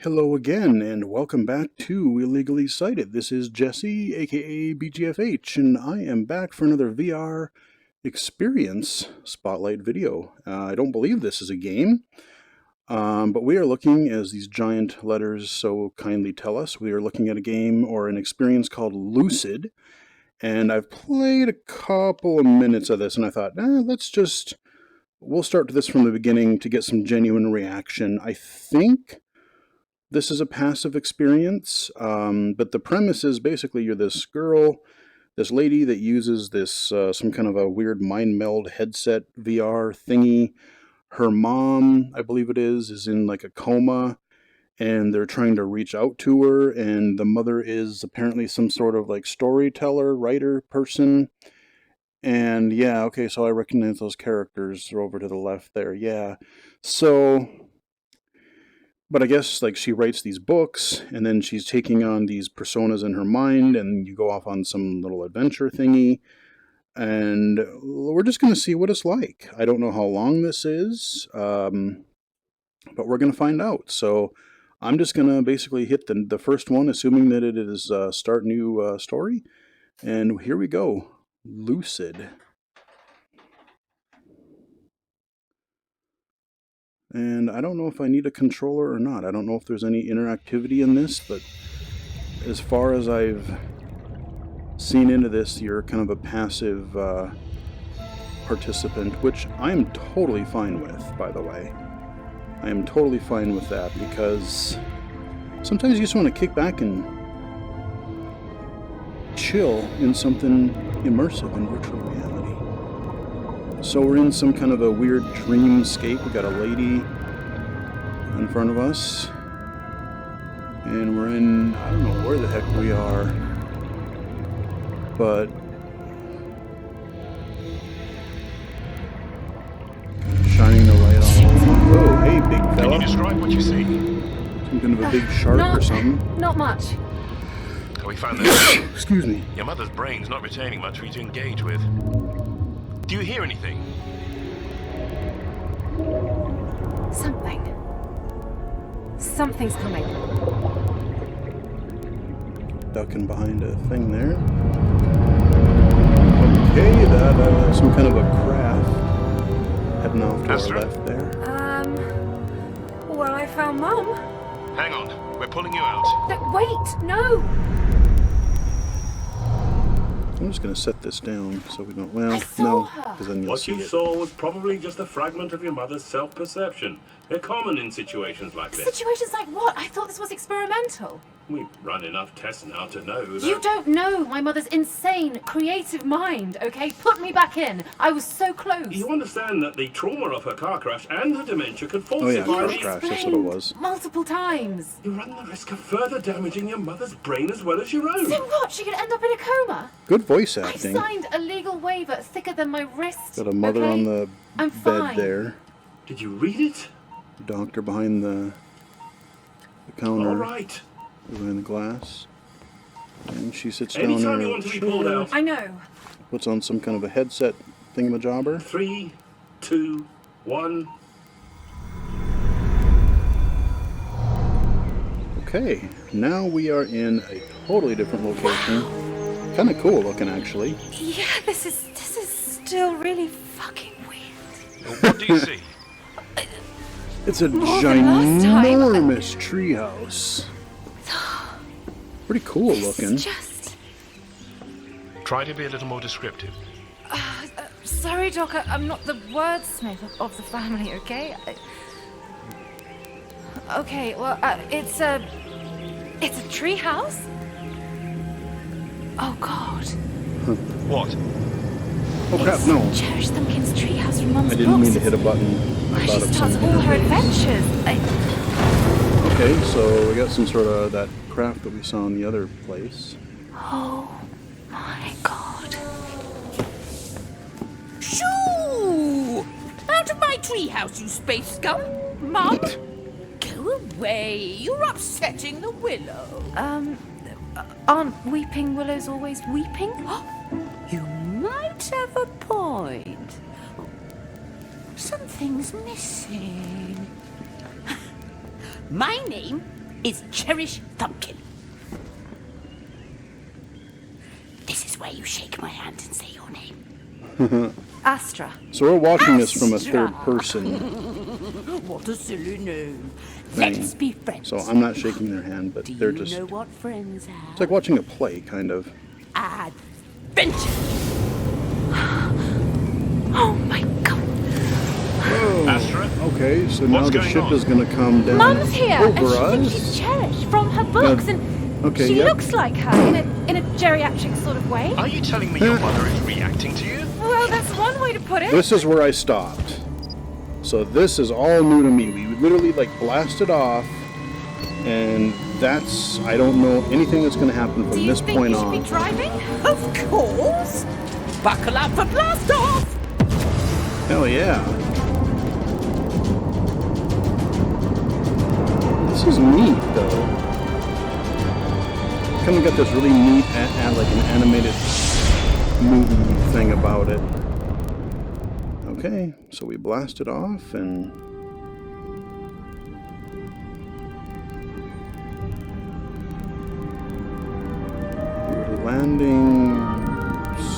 Hello again, and welcome back to Illegally Cited. This is Jesse, aka BGFH, and I am back for another VR experience spotlight video. I don't believe this is a game, but we are looking, as these giant letters so kindly tell us, we are looking at a game or an experience called Lucid, and I've played a couple of minutes of this, and I thought, we'll start this from the beginning to get some genuine reaction. I think this is a passive experience, but the premise is basically you're this girl, this lady that uses this some kind of a weird mind meld headset VR thingy. Her mom, I believe it is in like a coma, and they're trying to reach out to her, and the mother is apparently some sort of like storyteller, writer person. And yeah, okay, so I recognize those characters. They're over to the left there, yeah. But I guess like she writes these books, and then she's taking on these personas in her mind, and you go off on some little adventure thingy, and we're just going to see what it's like. I don't know how long this is, but we're going to find out. So I'm just going to basically hit the first one, assuming that it is start new story, and here we go. Lucid. And I don't know if I need a controller or not. I don't know if there's any interactivity in this, but as far as I've seen into this, you're kind of a passive participant, which I am totally fine with, by the way. I am totally fine with that, because sometimes you just want to kick back and chill in something immersive in virtual reality. So we're in some kind of a weird dreamscape. We got a lady in front of us, and we're in, I don't know where the heck we are, but shining the light on. Oh, hey, big fella. Can you describe what you see? Some kind of a big shark or something. Not much. We found this. Excuse me. Your mother's brain's not retaining much for you to engage with. Do you hear anything? Something's coming. Ducking behind a thing there. Okay, that some kind of a craft heading off to Astra? our left there. Well, I found Mum. Hang on. We're pulling you out. No, wait, no! I'm just going to set this down so we don't. I Well, saw no, her. because then you'll What see you it. saw was probably just a fragment of your mother's self-perception. They're common in situations like this. Situations like what? I thought this was experimental. We've run enough tests now to know that... You don't know my mother's insane, creative mind, okay? Put me back in. I was so close. You understand that the trauma of her car crash and her dementia could Oh yeah, falsify car the... crash, that's what it was. Multiple times. You run the risk of further damaging your mother's brain as well as your own. So what? She could end up in a coma? Good voice I acting. signed a legal waiver thicker than my wrist. Got a mother okay? on the I'm bed fine. there. Did you read it? Doctor behind the counter. All right. Behind the glass. And she sits down Anytime in you her want to be chair, pulled out. I know. puts on some kind of a headset thingamajobber. 3, 2, 1. Okay, now we are in a totally different location. Kind of cool looking, actually. Yeah, this is still really fucking weird. What do you see? It's a More than last time. ginormous treehouse. Pretty cool looking. It's just... Try to be a little more descriptive. Sorry, Doc, I'm not the wordsmith of the family, okay? Okay, well, it's a treehouse? Oh, God. What? Oh crap, no. Cherish Thumbkin's treehouse from Mum's I didn't mean to books. hit a button. I Where she thought of starts some all her interface. adventures. Okay, so we got some sort of that craft that we saw in the other place. Oh, my God. Shoo! Out of my treehouse, you space scum! Mum, go away. You're upsetting the willow. Aren't weeping willows always weeping? You might have a point. Something's missing. My name is Cherish Thumpkin. This is where you shake my hand and say your name. Astra. So we're watching this from a Astra. third person What a silly name. thing. Let's be friends. So I'm not shaking their hand, but Do they're you just... know what friends have? It's like watching a play, kind of. Adventure. Oh my god. Astra? Okay, so now What's the going ship on? is going to come down Mum's here, and over she thinks us. she's Cherish from her books, and okay, she yep. looks like her in a geriatric sort of way. Are you telling me your mother is reacting to you? Well, that's one way to put it. This is where I stopped. So this is all new to me. We literally like blasted off, and that's, I don't know anything that's going to happen Do from you this think point you should on. be driving? Of course. Buckle up for blast off. Hell yeah. This is neat though. Kind of got this really neat, like an animated movie thing about it. Okay, so we blasted off and... we're landing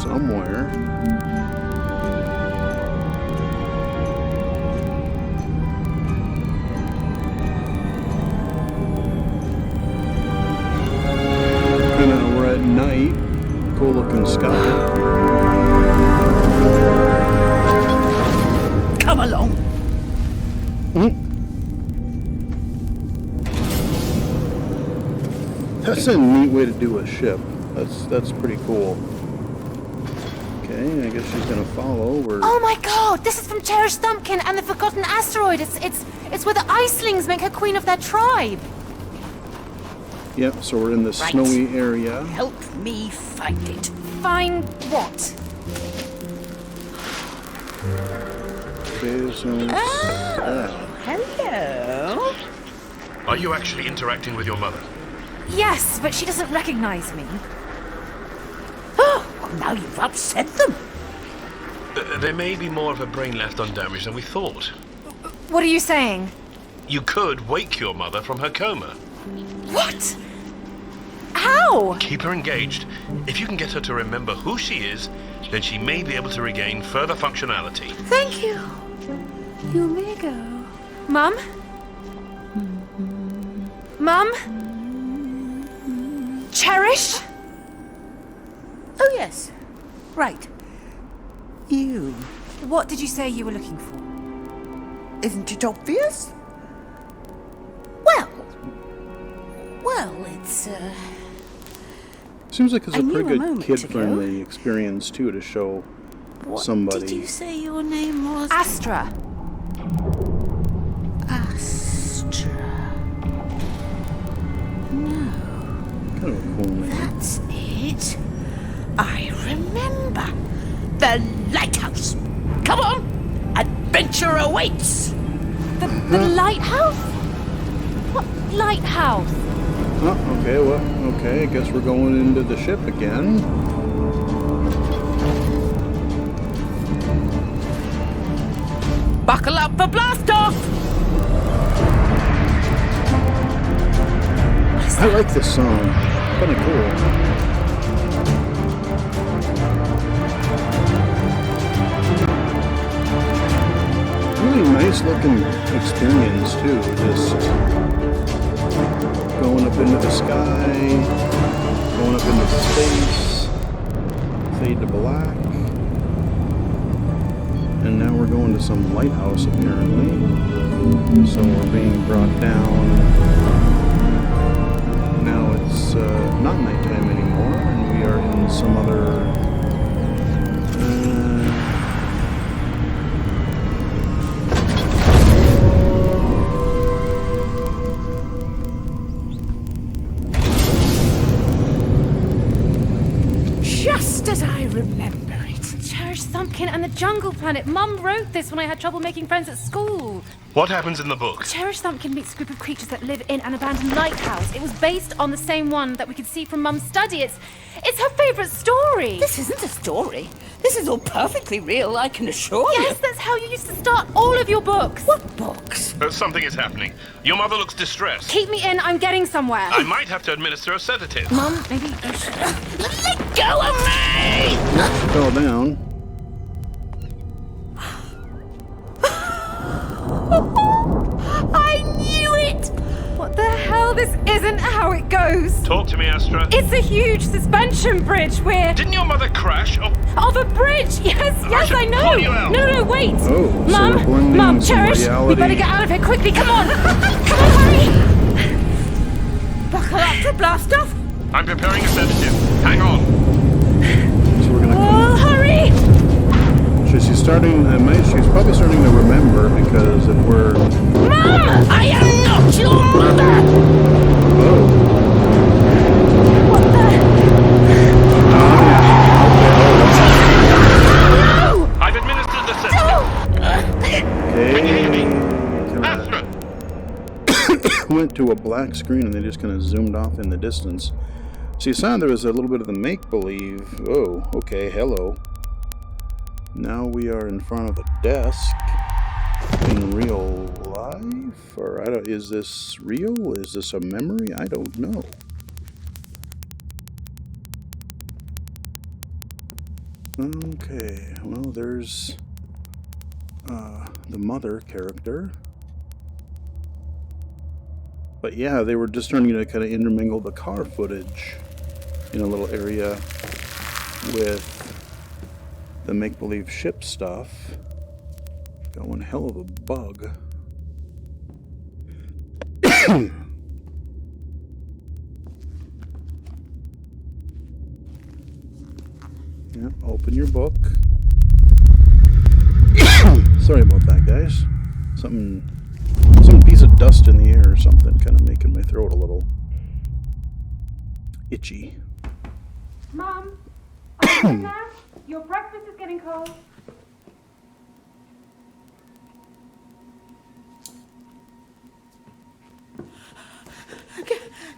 somewhere. We're at night. Cool looking sky. Come along. That's a neat way to do a ship. That's pretty cool. Okay, I guess she's gonna follow. Oh my god, this is from Cherish Thumpkin and the Forgotten Asteroid. It's where the Icelings make her queen of their tribe. Yep, so we're in the Right. snowy area. Help me find it. Find what? Okay, so it's Hello. Are you actually interacting with your mother? Yes, but she doesn't recognize me. Oh, well, now you've upset them. There may be more of her brain left undamaged than we thought. What are you saying? You could wake your mother from her coma. What? How? Keep her engaged. If you can get her to remember who she is, then she may be able to regain further functionality. Thank you. You may go. Mum? Mum? Cherish? Oh, yes. Right. You. What did you say you were looking for? Isn't it obvious? Well, it's, seems like it's I a knew pretty a good moment kid-friendly experience too to show What somebody. did you say your name was? Astra. Astra. No, Kind of a cool name. that's it. I remember. The lighthouse. Come on. Adventure awaits. The lighthouse? What lighthouse? Oh, okay, well, okay, I guess we're going into the ship again. Buckle up for blast off. I like this song. Kind of cool. Really nice looking experience too. Just going up into the sky, going up into space, fade to black. And now we're going to some lighthouse apparently. So we're being brought down. Now it's not nighttime anymore, and we are in some other. Just as I remember it. Cherish Thumpkin and the Jungle Planet. Mum wrote this when I had trouble making friends at school. What happens in the book? Cherish Thumpkin meets a group of creatures that live in an abandoned lighthouse. It was based on the same one that we could see from Mum's study. It's her favourite story. This isn't a story. This is all perfectly real, I can assure you. Yes, that's how you used to start all of your books. What books? Something is happening. Your mother looks distressed. Keep me in, I'm getting somewhere. I might have to administer a sedative. Mum, maybe you should... Let go of me! Fell down. I knew it! What the hell? This isn't how it goes. Talk to me, Astra. It's a huge suspension bridge. We're... Didn't your mother crash? Oh, Of a bridge! Yes, should I know! pull you out. No, wait! Oh, so we're blending Mum, some Cherish, we reality. better get out of here quickly, come on! Come on, hurry! Buckle up to blast off. I'm preparing a sedative. Hang on. So we're gonna. Oh, hurry! She's starting. She's probably starting to remember because if we're. Mum, I am not your mother! Oh. What the... I've administered the sedative. Can you hear me? Astra! Went to a black screen and they just kind of zoomed off in the distance. So you saw there was a little bit of the make-believe. Oh, okay, hello. Now we are in front of a desk in real life, or I don't. Is this real? Is this a memory? I don't know. Okay, well, there's the mother character. But yeah, they were just starting to kind of intermingle the car footage in a little area with the make-believe ship stuff. Got one hell of a bug. Yeah, open your book. Sorry about that, guys. Some piece of dust in the air or something, kind of making my throat a little itchy. Mum, are you in there? Your breakfast is getting cold.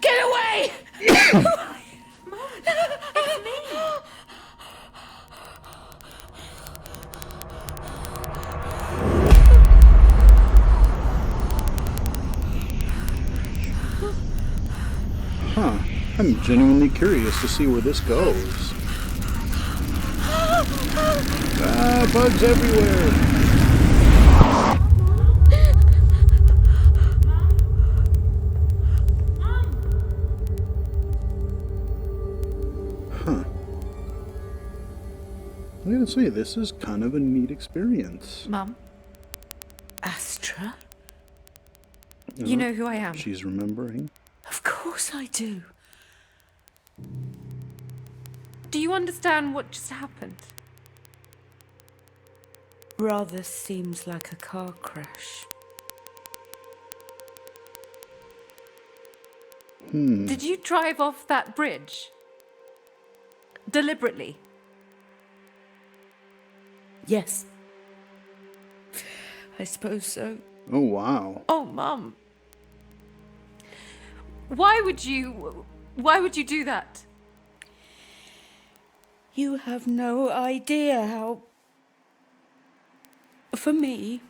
Get away! Mum, it's me. Huh. I'm genuinely curious to see where this goes. Ah, bugs everywhere! Huh. I gotta say, this is kind of a neat experience. Mum, Astra? you know who I am. She's remembering. Of course I do. Do you understand what just happened? Rather seems like a car crash. Did you drive off that bridge? Deliberately? Yes. I suppose so. Oh, wow. Oh, Mum. Why would you do that? You have no idea how... For me,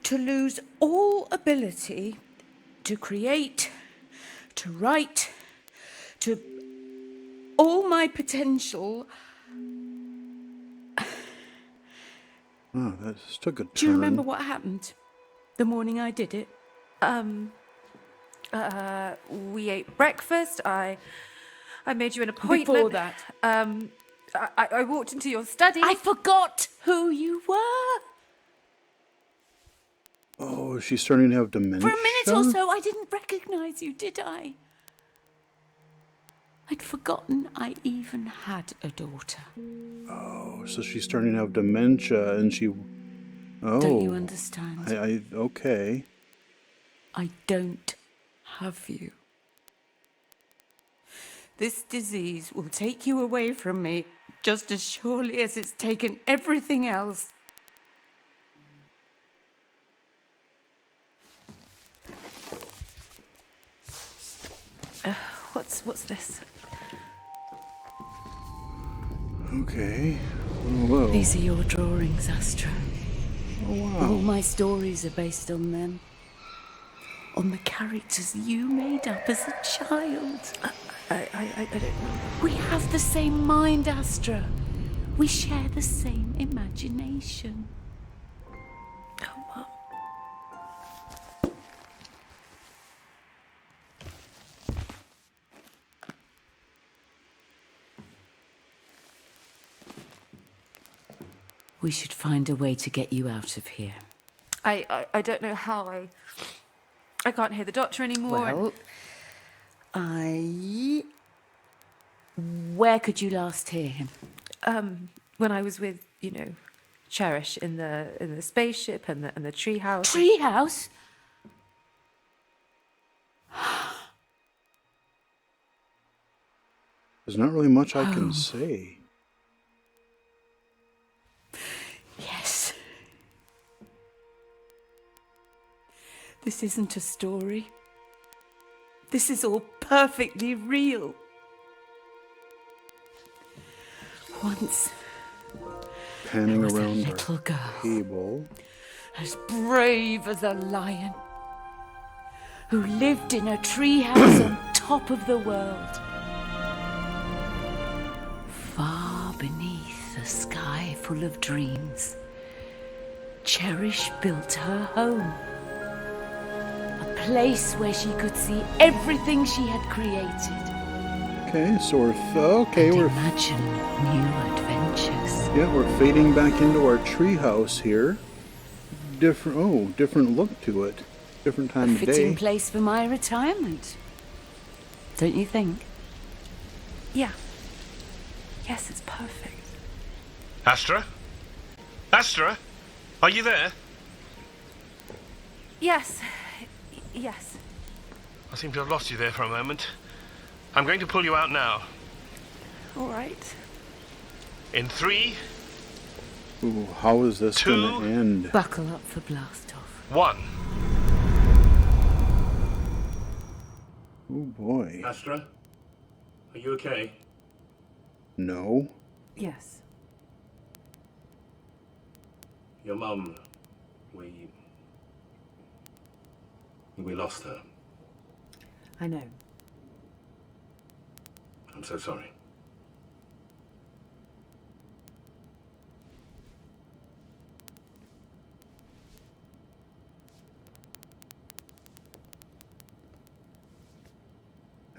to lose all ability to create, to write, to all my potential... Oh, that just took a turn. Do you remember what happened the morning I did it? We ate breakfast. I made you an appointment. Before that? I walked into your study. I forgot who you were. Oh, she's starting to have dementia? For a minute or so, I didn't recognize you, did I? I'd forgotten I even had a daughter. Oh, so she's starting to have dementia and she... Oh. Don't you understand? Okay. I don't have you. This disease will take you away from me just as surely as it's taken everything else. What's this? Okay. Oh, whoa. These are your drawings, Astra. Oh, All wow. my stories are based on them. On the characters you made up as a child. I don't know. We have the same mind, Astra. We share the same imagination. Oh, Mum. We should find a way to get you out of here. I don't know how. I can't hear the doctor anymore. Well, where could you last hear him? When I was with, Cherish in the spaceship and the treehouse. Treehouse? There's not really much I can say. Yes. This isn't a story. This is all perfectly real. Once Panning there was a around little our girl, table. as brave as a lion, who lived in a treehouse on top of the world. Far beneath a sky full of dreams, Cherish built her home. A place where she could see everything she had created. Okay, so we're Imagine new adventures. we're fading back into our treehouse here. Different look to it. Different A time of fitting day. place for my retirement. Don't you think? Yeah. Yes, it's perfect. Astra? Astra? Are you there? Yes. Yes. I seem to have lost you there for a moment. I'm going to pull you out now. All right. In 3, Ooh, how is this gonna 2, end? Buckle up for blast off. 1. Oh boy. Astra? Are you okay? No. Yes. Your mum, we lost her. I know. I'm so sorry.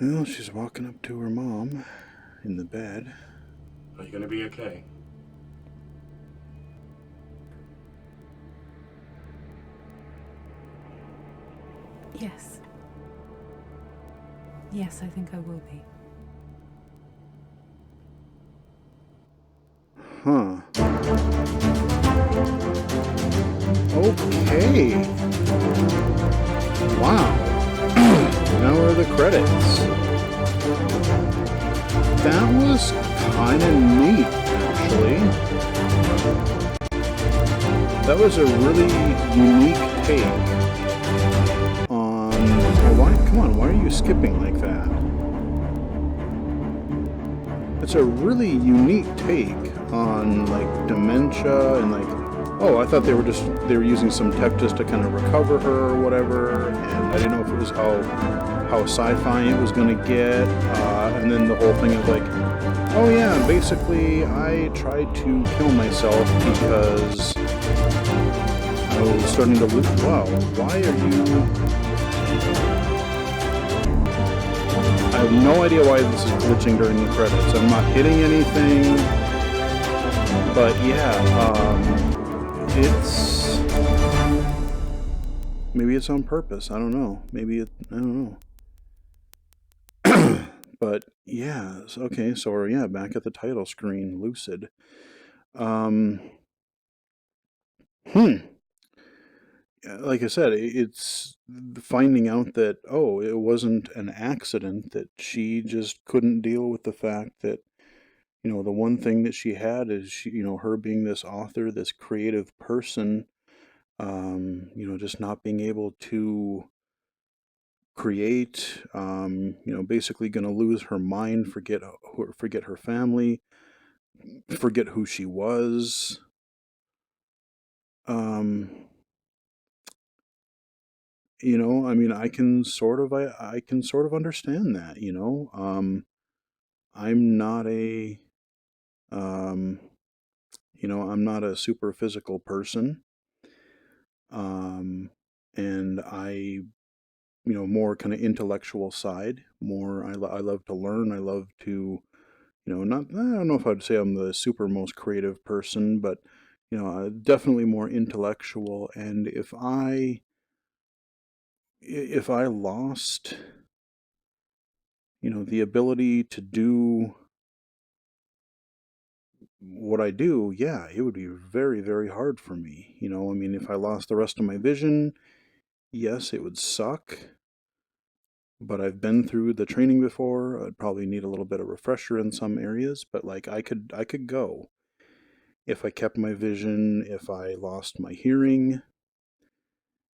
Well, she's walking up to her mom in the bed. Are you going to be okay? Yes. Yes, I think I will be. Huh. Okay. Wow. Now are the credits. That was kind of neat, actually. That was a really unique take on... Come on, why are you skipping like that? It's a really unique take on, like, dementia and, like... Oh, I thought they were using some tech just to kind of recover her or whatever, and I didn't know if it was how sci-fi it was going to get, and then the whole thing of like, oh yeah, basically I tried to kill myself because I was starting to lose. Wow, why are you... I have no idea why this is glitching during the credits. I'm not hitting anything, but yeah, it's... Maybe it's on purpose. I don't know. I don't know. But yeah, okay, so we're back at the title screen, Lucid. Like I said, it's finding out that, oh, it wasn't an accident, that she just couldn't deal with the fact that, You know, the one thing that she had is her being this author, this creative person, just not being able to create, basically going to lose her mind, forget her family, forget who she was. Um, I mean, I can sort of understand that, I'm not a, um, I'm not a super physical person. Um, and more kind of intellectual side, I love to learn. I love to, not, I don't know if I'd say I'm the super most creative person, but, definitely more intellectual. And if I lost, the ability to do what I do, yeah, it would be very, very hard for me. I mean, if I lost the rest of my vision, yes, it would suck. But I've been through the training before. I'd probably need a little bit of refresher in some areas, but like I could go if I kept my vision, if I lost my hearing,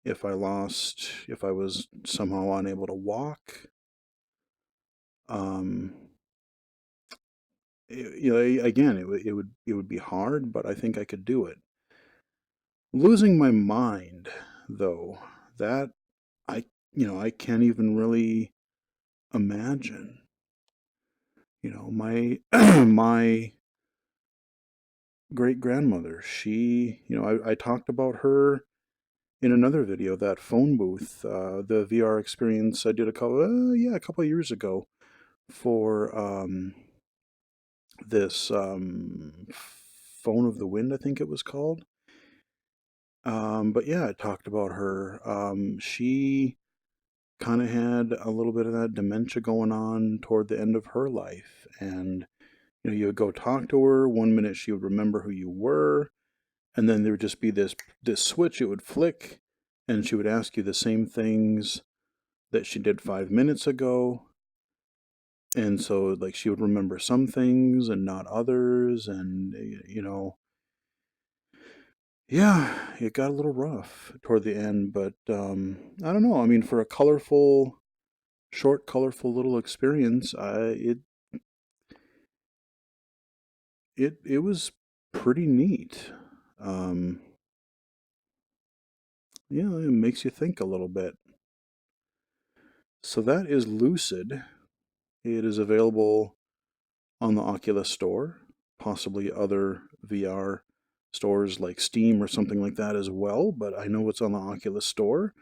if I was somehow unable to walk. Um, again, it would be hard, but I think I could do it. Losing my mind, though, that I I can't even really imagine. My my great grandmother, she, I talked about her in another video, that phone booth, the VR experience I did a couple of years ago for this phone of the wind, I think it was called. But yeah, I talked about her. She kind of had a little bit of that dementia going on toward the end of her life, and you would go talk to her. One minute she would remember who you were, and then there would just be this switch. It would flick, and she would ask you the same things that she did 5 minutes ago. And so, like, she would remember some things and not others, and yeah, it got a little rough toward the end. But I don't know. I mean, for a short, colorful little experience, it was pretty neat. Um, yeah, it makes you think a little bit. So that is Lucid. It is available on the Oculus Store, possibly other VR stores like Steam or something like that as well, but I know it's on the Oculus Store.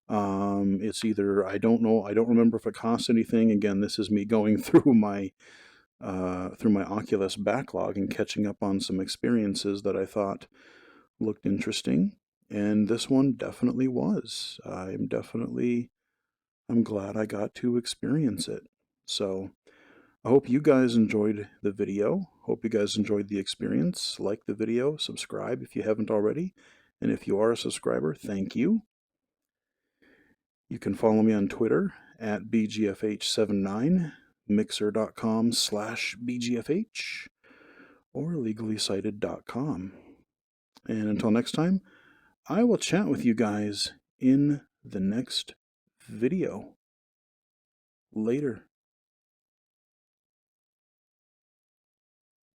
It's either, I don't know, I don't remember if it costs anything. Again, this is me going through my Oculus backlog and catching up on some experiences that I thought looked interesting. And this one definitely was. I'm glad I got to experience it. So I hope you guys enjoyed the video. Hope you guys enjoyed the experience. Like the video, subscribe if you haven't already. And if you are a subscriber, thank you. You can follow me on Twitter at BGFH79, mixer.com/BGFH, or legallycited.com. And until next time, I will chat with you guys in the next video. Later.